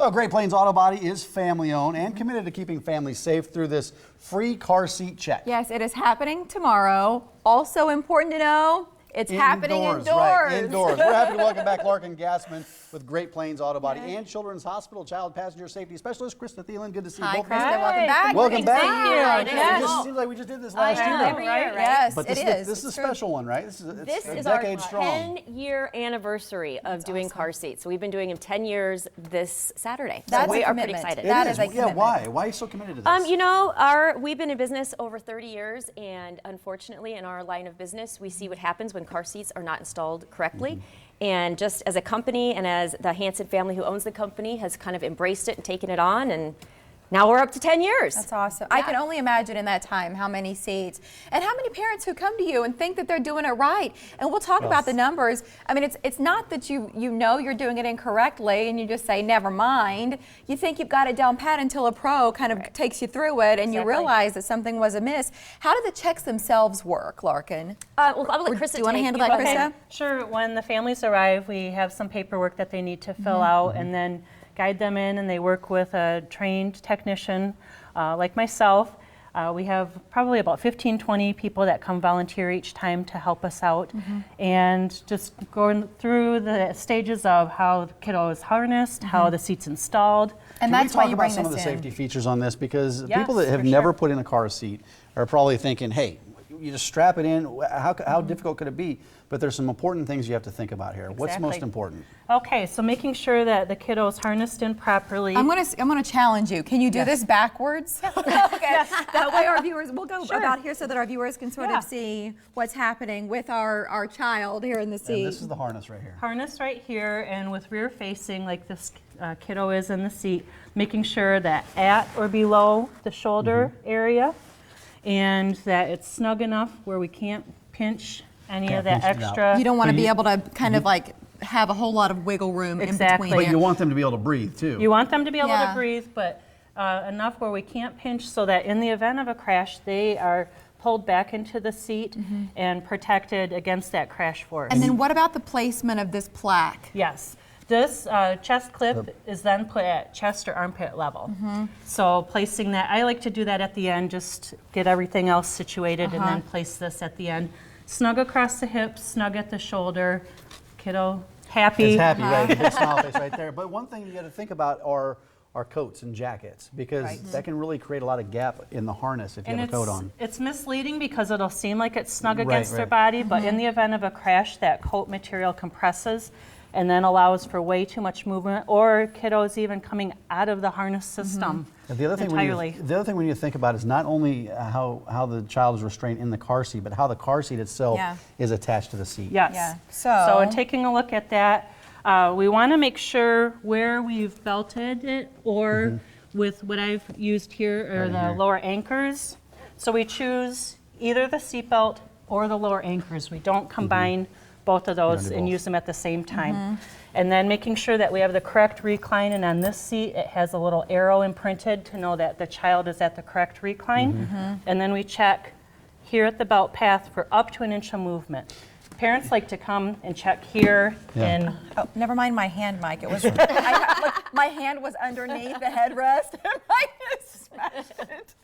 Well, Great Plains Auto Body is family-owned and committed to keeping families safe through this free car seat check. Yes, it is happening tomorrow. Also important to know, it's happening indoors. Right, indoors. We're happy to welcome back Larkin Gassman with Great Plains Auto Body and Children's Hospital Child Passenger Safety Specialist Christa Thelen. Good to see you both. Hi, Christa. Welcome back. Welcome back. Thank you. It just seems like we just did this last year. Every year, right? Yes, But it is. This is a special one, right? This is our decade strong. 10-year anniversary of doing car seats. So we've been doing them 10 years this Saturday. That's so we a are pretty commitment. excited. That is a Yeah, commitment. why? Why are you so committed to this? You know, we've been in business over 30 years, and unfortunately, in our line of business, we see what happens when car seats are not installed correctly. And just as a company, and as the Hansen family who owns the company has kind of embraced it and taken it on, and now we're up to 10 years. That's awesome. Yeah. I can only imagine in that time how many seats and how many parents who come to you and think that they're doing it right. And we'll talk about the numbers. I mean, it's not that you know you're doing it incorrectly and you just say, never mind. You think you've got it down pat until a pro kind of takes you through it and you realize that something was amiss. How do the checks themselves work, Larkin? Well, I'll let Christa do you want to handle that, Christa? Sure. When the families arrive, we have some paperwork that they need to fill out, and then guide them in, and they work with a trained technician like myself. We have probably about 15, 20 people that come volunteer each time to help us out, and just going through the stages of how the kiddo is harnessed, how the seat's installed. And Can that's we why talk you about bring some of the this in. safety features on this? Because Yes, people that have for never sure. put in a car seat are probably thinking, hey, you just strap it in. How difficult could it be? But there's some important things you have to think about here. What's most Exactly. important? Okay, so making sure that the kiddo is harnessed in properly. I'm gonna challenge you. Can you do this backwards? Okay. That way our viewers, we'll go about here so that our viewers can sort of see what's happening with our child here in the seat. And this is the harness right here. Harness right here, and with rear facing like this kiddo is in the seat, making sure that at or below the shoulder area, and that it's snug enough where we can't pinch any of that pinch it out. extra. You don't want to be able to kind of like have a whole lot of wiggle room Exactly. in between. But you want them to be able to breathe too. You want them to be able Yeah. to breathe, but enough where we can't pinch, so that in the event of a crash, they are pulled back into the seat and protected against that crash force. And then what about the placement of this plaque? Yes. This chest clip is then put at chest or armpit level. So placing that, I like to do that at the end, just get everything else situated, and then place this at the end. Snug across the hips, snug at the shoulder, kiddo happy. It's happy, right? The big smile face right there. But one thing you got to think about are coats and jackets, because that can really create a lot of gap in the harness if you have a coat on. It's misleading because it'll seem like it's snug Right, against their right. body, but in the event of a crash, that coat material compresses and then allows for way too much movement, or kiddos even coming out of the harness system And the other thing entirely. the other thing we need to think about is not only how the child is restrained in the car seat, but how the car seat itself is attached to the seat. Yes. Yeah. So in taking a look at that, we want to make sure where we've belted it, or with what I've used here are the lower anchors. So we choose either the seatbelt or the lower anchors. We don't combine both of those and use them at the same time. And then making sure that we have the correct recline, and on this seat it has a little arrow imprinted to know that the child is at the correct recline. And then we check here at the belt path for up to an inch of movement. Parents like to come and check here and Oh, never mind my hand, Mike. It was look, my hand was underneath the headrest and I just smashed it.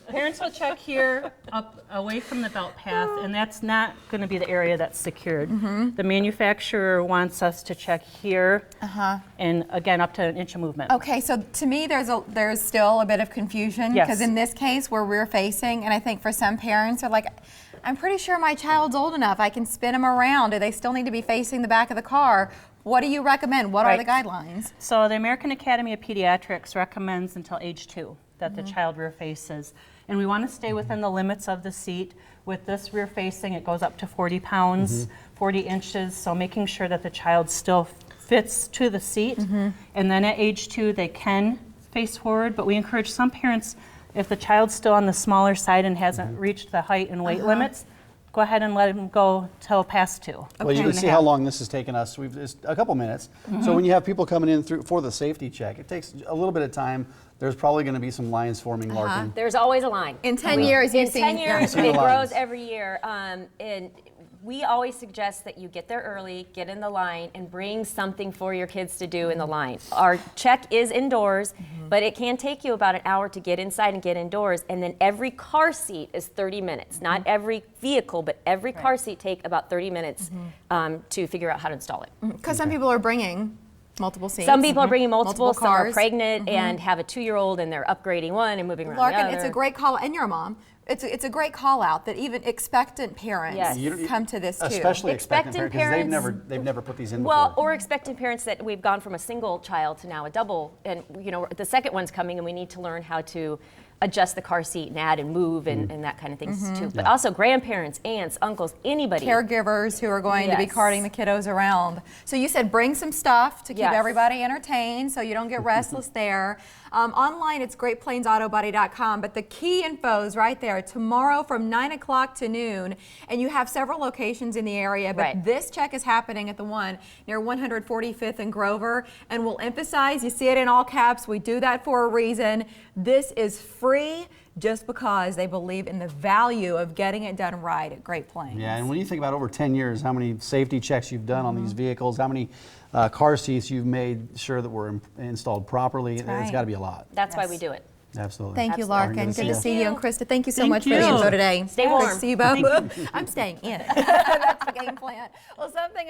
parents will check here up away from the belt path, and that's not going to be the area that's secured. The manufacturer wants us to check here and again up to an inch of movement. Okay, so to me there's still a bit of confusion because in this case we're rear facing, and I think for some parents are like, I'm pretty sure my child's old enough, I can spin them around. Do they still need to be facing the back of the car? What do you recommend? What are the guidelines? So the American Academy of Pediatrics recommends until age 2 that the child rear faces. And we want to stay within the limits of the seat. With this rear facing, it goes up to 40 pounds, 40 inches, so making sure that the child still fits to the seat. And then at age 2, they can face forward, but we encourage some parents, if the child's still on the smaller side and hasn't reached the height and weight limits, go ahead and let them go till past 2. Well, you can see how long this has taken us. It's a couple minutes. So when you have people coming in for the safety check, it takes a little bit of time. There's probably going to be some lines forming, Larkin. There's always a line. In 10 years, In you've 10 seen years, seen it the grows lines. every year. And We always suggest that you get there early, get in the line, and bring something for your kids to do in the line. Our check is indoors, but it can take you about an hour to get inside and get indoors, and then every car seat is 30 minutes. Not every vehicle, but every car seat take about 30 minutes to figure out how to install it. Because some people are bringing multiple seats. Some people are bringing multiple, some are cars. pregnant and have a 2-year-old and they're upgrading one and moving around Larkin, the other. it's a great call, and you're a mom. It's a great call out that even expectant parents Yes. come to this too. Especially expectant Expectant parents, because parents- they've never put these in Well, before. or expectant parents that we've gone from a single child to now a double, and the second one's coming, and we need to learn how to adjust the car seat and add and move and that kind of things too. But also grandparents, aunts, uncles, anybody. Caregivers who are going to be Yes. carting the kiddos around. So you said bring some stuff to keep Yes. everybody entertained so you don't get restless there. Online, it's greatplainsautobody.com, but the key info is right there. Tomorrow from 9 o'clock to noon, and you have several locations in the area, but Right. this check is happening at the one near 145th and Grover, and we'll emphasize, you see it in all caps, we do that for a reason. This is free just because they believe in the value of getting it done right at Great Plains. Yeah, and when you think about over 10 years, how many safety checks you've done on these vehicles, how many car seats you've made sure that were installed properly, it's right. got to be a lot. That's why we do it. Absolutely. Thank you, Absolutely. Larkin. Good to Thank see you. And Christa, thank you so Thank much for the you. info today. Stay Good warm. to see you both. I'm staying in. That's the game plan. Well, something